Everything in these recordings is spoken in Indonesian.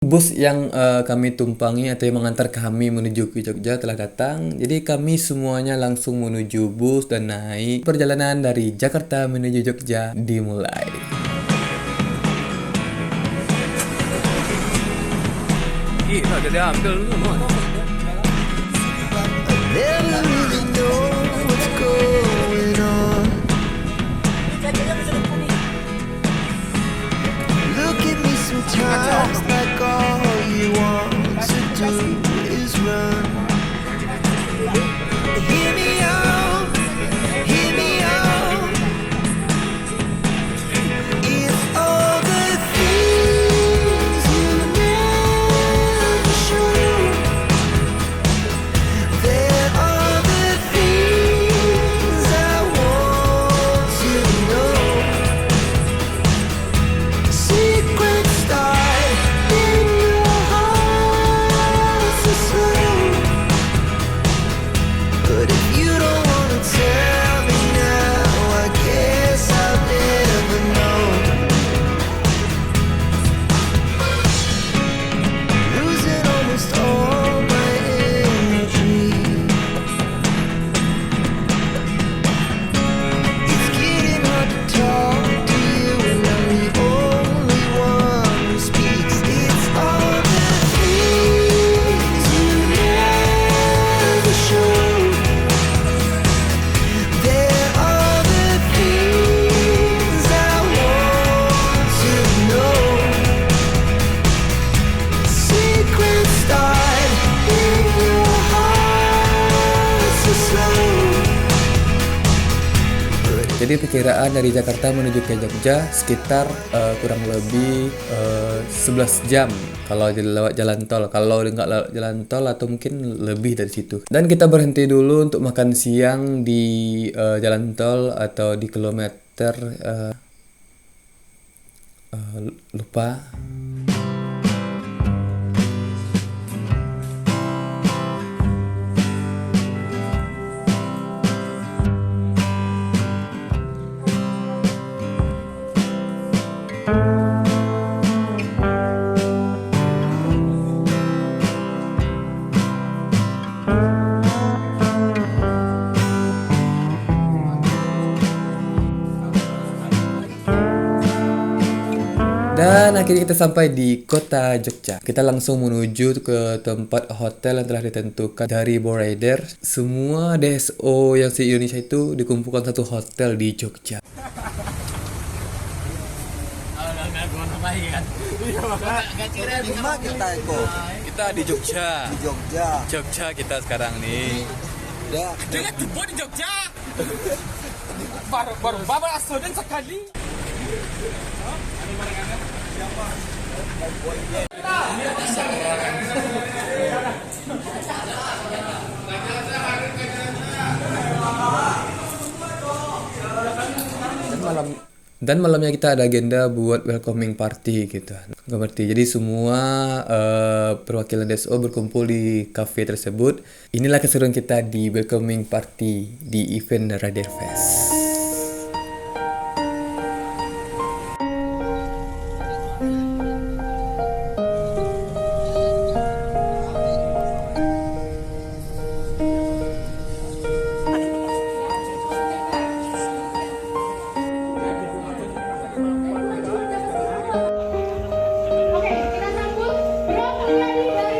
Bus yang kami tumpangi atau yang mengantar kami menuju ke Jogja telah datang. Jadi kami semuanya langsung menuju bus dan naik. Perjalanan dari Jakarta menuju Jogja dimulai. Gila, udah diambil lu, Mon. Never really know what's going on. Look at me sometimes like all you want to do is run. Hear me out, hear me out. If all the things you never show, there are the things I want to know. Secret start in your heart so slow. But if you don't wanna tell me now, I guess I'll never know. Losing almost all my energy. It's getting hard to talk to you, and I'm the only one who speaks. It's all the things you never show. There are the things I want to know. Secret start in your heart so slow. Jadi perkiraan dari Jakarta menuju ke Jogja sekitar kurang lebih 11 jam kalau lewat jalan tol. Kalau nggak lewat jalan tol atau mungkin lebih dari situ. Dan kita berhenti dulu untuk makan siang di jalan tol atau di kilometer lupa. Dan akhirnya kita sampai di kota Jogja. Kita langsung menuju ke tempat hotel yang telah ditentukan dari Boraider. Semua DSO yang se-Indonesia itu dikumpulkan satu hotel di Jogja. Di mana kita itu? Kita di Jogja. Di Jogja. Jogja kita sekarang nih. Ya. Dengan jumbo di Jogja. Baru babal asodan sekali. Dan malamnya kita ada agenda buat welcoming party gitu. Nggak berarti. Jadi semua perwakilan DSO berkumpul di cafe tersebut. Inilah keseruan kita di welcoming party di event Rider Fest. Oke, kita sambut Bro Karyadi dari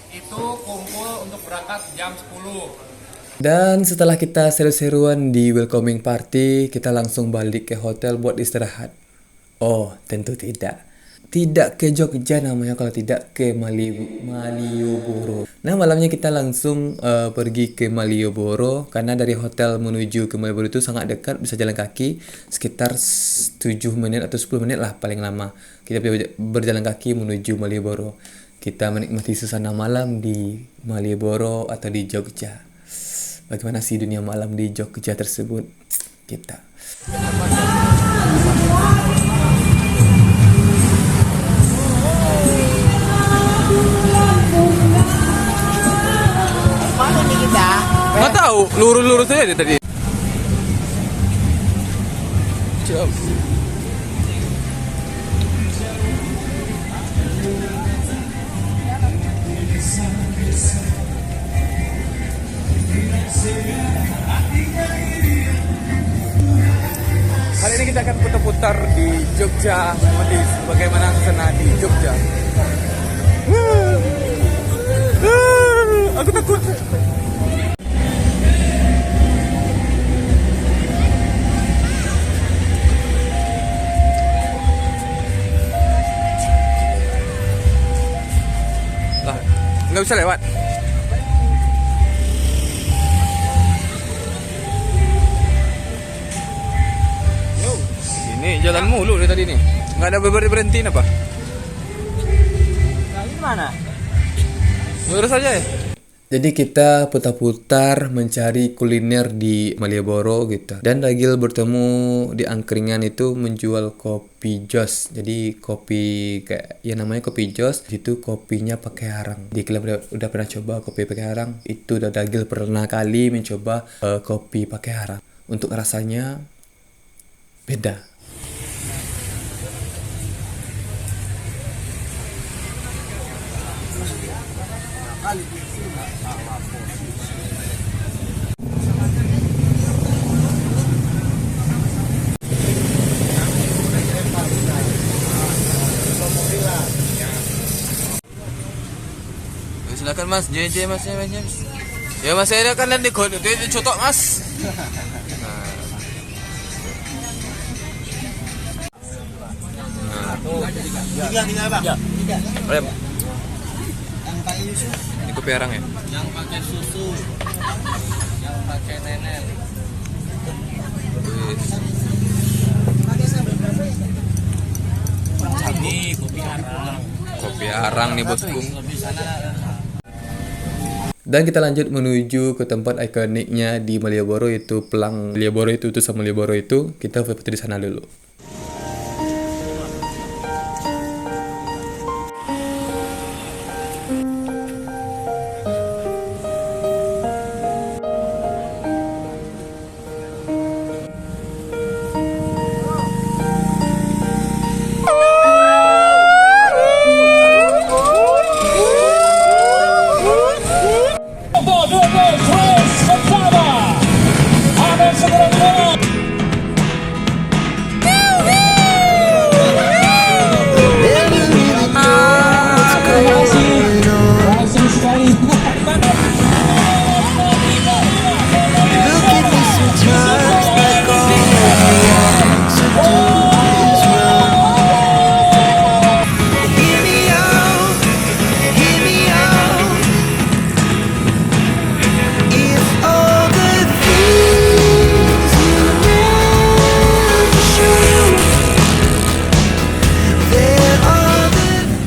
Itu kumpul untuk berangkat jam 10. Dan setelah kita seru-seruan di welcoming party, kita langsung balik ke hotel buat istirahat. Oh, tentu tidak. Tidak ke Jogja namanya kalau tidak ke Malioboro. Nah, malamnya kita langsung pergi ke Malioboro karena dari hotel menuju ke Malioboro itu sangat dekat, bisa jalan kaki sekitar 7 menit atau 10 menit lah paling lama. Kita berjalan kaki menuju Malioboro. Kita menikmati suasana malam di Malioboro atau di Jogja. Bagaimana sih dunia malam di Jogja tersebut? Kita. Nggak tahu, lurus-lurus aja tadi. Jauh. Hari ini kita akan putar-putar di Jogja, bagaimana suasana di Jogja. Aku takut. Lah, nggak bisa lewat. Ini jalan mulu dari tadi nih. Nggak ada berhenti apa? Nah, ini mana? Lurus aja ya. Jadi kita putar-putar mencari kuliner di Malioboro gitu. Dan Ragil bertemu di angkringan itu menjual kopi jos. Jadi kopi kayak ya namanya kopi jos. Itu kopinya pakai arang. Jadi kalian udah pernah coba kopi pakai arang? Itu udah Ragil pernah kali mencoba kopi pakai arang. Untuk rasanya beda. Silakan mas, JJ mas, ya mas saya kan nanti kode itu cotok mas. Tiga bang. Tiga. Boleh. Yang paling Ini kopi arang ya? Yang pakai susu, yang pakai nenek. Ini kopi arang. Kopi arang nih bosku. Lebih sana. Dan kita lanjut menuju ke tempat ikoniknya di Malioboro, itu Pelang Malioboro itu sama Malioboro itu. Kita foto di sana dulu.